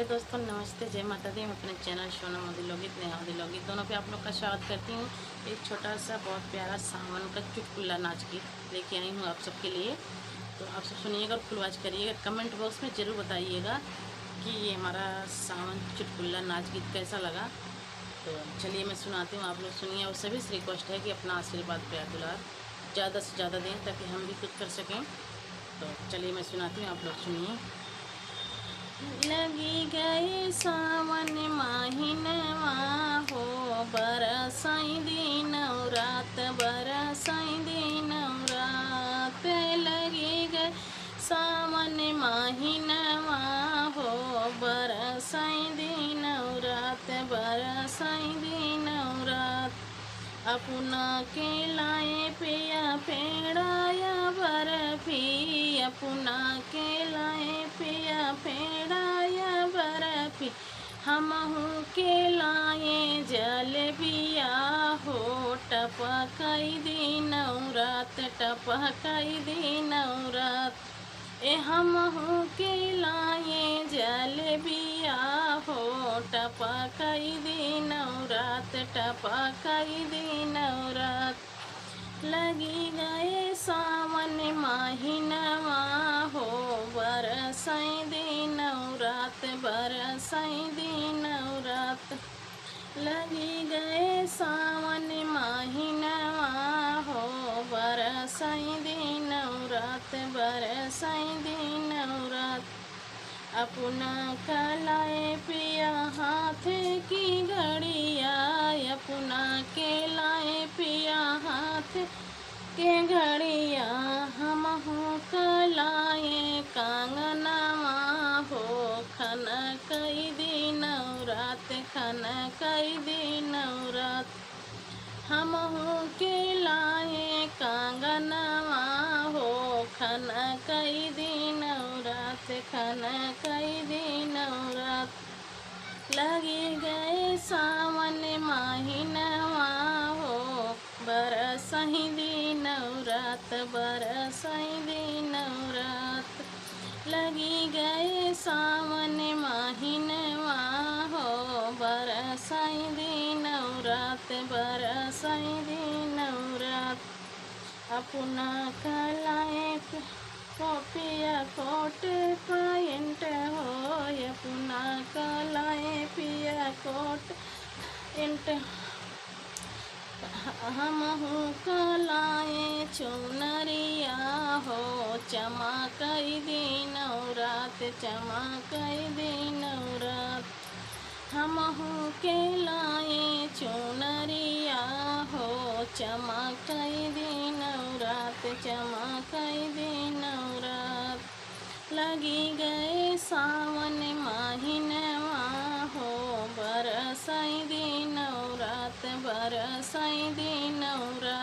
Hello दोस्तों, नमस्ते, जय माता दी। मैं अपने चैनल सोना मोदी लोगित नेहा मोदी लोगित दोनों पे आप लोग का स्वागत करती हूँ। एक छोटा सा बहुत प्यारा सावन का चुटकुला नाच गीत लेके आई हूँ आप सबके लिए। तो आप सब सुनिएगा और फुलवाच करिएगा। कमेंट बॉक्स में ज़रूर बताइएगा कि ये हमारा सावन चुटकुला नाच गीत कैसा लगा। तो चलिए मैं सुनाती हूँ, आप लोग सुनिए। और सभी से रिक्वेस्ट है कि अपना आशीर्वाद प्यार दुलार ज़्यादा से ज़्यादा दें ताकि हम भी कुछ कर सकें। तो चलिए मैं सुनाती हूँ, आप लोग सुनिए। लगी गए सावन माहिनवा हो, बरसाई दिन रात, बरसाई दिन रात। लगी गए सावन माहिनवा हो, बरसाई दिन रात, बरसाई दिन रात। अपना के लाए पिया पेड़ाया बर्फी, अपना के लाए पिया पेड़ाया बर्फी। हमहू के लाए जलेबिया हो, टपकाई दिन रात, टपकाई दिन रात। हमहू के लाए जलेबिया हो, टपकाई दिन रात, टपकाई दिन रात। लगी गए सावन माहिनवा हो, बरसाई दिन रात, बरसाई दिन रात। लगी गए सावन माहिनवा हो, बरसाई दिन रात, बरसाई दिन रात। अपना कलाए पिया हाथ की घड़िया, अपना के लाए पिया हाथ के घड़िया। हमहू कलाए कंगनवा हो, खन कई दिन रात, खन कई दिन रात। हमहू के लाए कंगनवा हो, खन कई दिन रात, खन कई दिन रात। लगी गए सावन माहिनवा हो, बरसाई दिन रात, बरसाई दिन रात। लगी गए सावन माहिनवा हो, बरसाई दिन रात, बरसाई दिन रात। अपना कलाए पिया कोट पैंट हो, अपना कलाए पिया कोट पैंट। हमहू कलाए चुनरिया हो, चमकई दिन रात, चमकई दिन रात। हमहू के लाए चुनरिया हो, चमकई दिन रात, चमकई दिन रात। लगी गए सावन माहिनवा हो, बरसाई दिन रात, बरसाई दिन रात।